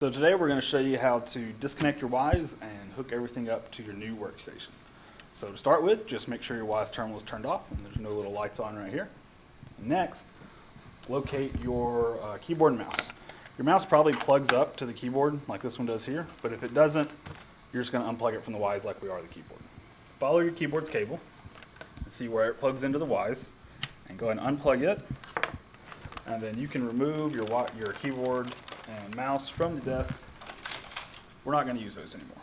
So today we're going to show you how to disconnect your Wyse and hook everything up to your new workstation. So to start with, just make sure your Wyse terminal is turned off and there's no little lights on right here. Next, locate your keyboard and mouse. Your mouse probably plugs up to the keyboard like this one does here, but if it doesn't, you're just going to unplug it from the Wyse like we are the keyboard. Follow your keyboard's cable and see where it plugs into the Wyse, and go ahead and unplug it, and then you can remove your keyboard and mouse from the desk. We're not going to use those anymore.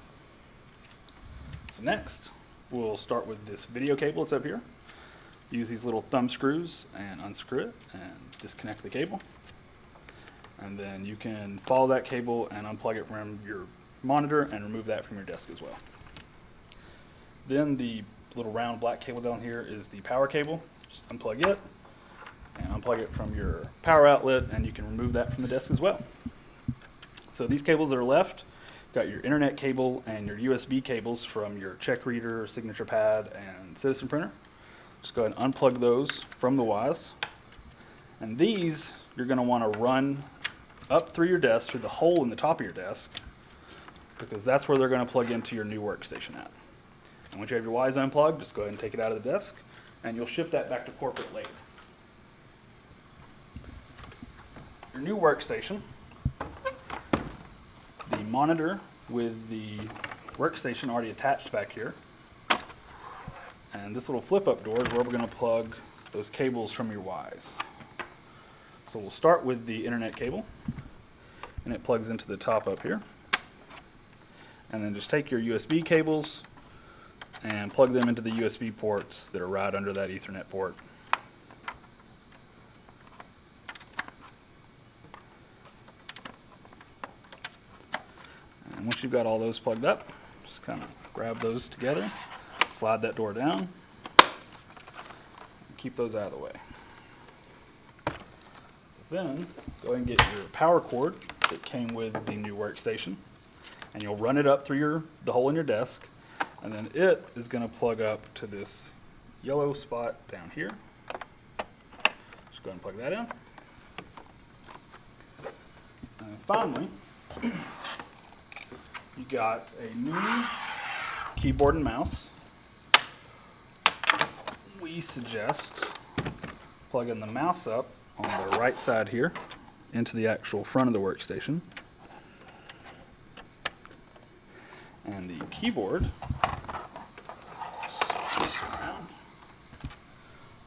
So next, we'll start with this video cable that's up here. Use these little thumb screws and unscrew it and disconnect the cable. And then you can follow that cable and unplug it from your monitor and remove that from your desk as well. Then the little round black cable down here is the power cable. Just unplug it and unplug it from your power outlet, and you can remove that from the desk as well. So these cables that are left, got your internet cable and your USB cables from your check reader, signature pad, and citizen printer. Just go ahead and unplug those from the Wyse. And these you're going to want to run up through your desk, through the hole in the top of your desk, because that's where they're going to plug into your new workstation at. And once you have your Wyse unplugged, just go ahead and take it out of the desk, and you'll ship that back to corporate later. Your new workstation, the monitor with the workstation already attached back here, and this little flip up door is where we're going to plug those cables from your Wyse. So we'll start with the internet cable, and it plugs into the top up here, and then just take your USB cables and plug them into the USB ports that are right under that Ethernet port. And once you've got all those plugged up, just kind of grab those together, slide that door down, and keep those out of the way. So then, go ahead and get your power cord that came with the new workstation, and you'll run it up through the hole in your desk, and then it is going to plug up to this yellow spot down here. Just go ahead and plug that in. And finally, you got a new keyboard and mouse. We suggest plugging the mouse up on the right side here into the actual front of the workstation. And the keyboard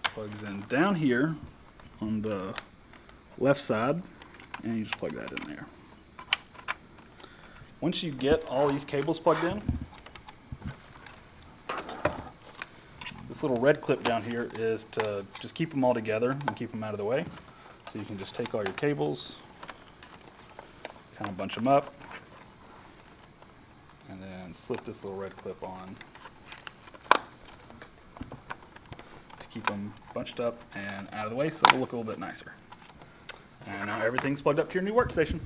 plugs in down here on the left side, and you just plug that in there. Once you get all these cables plugged in, this little red clip down here is to just keep them all together and keep them out of the way. So you can just take all your cables, kind of bunch them up, and then slip this little red clip on to keep them bunched up and out of the way so it'll look a little bit nicer. And now everything's plugged up to your new workstation.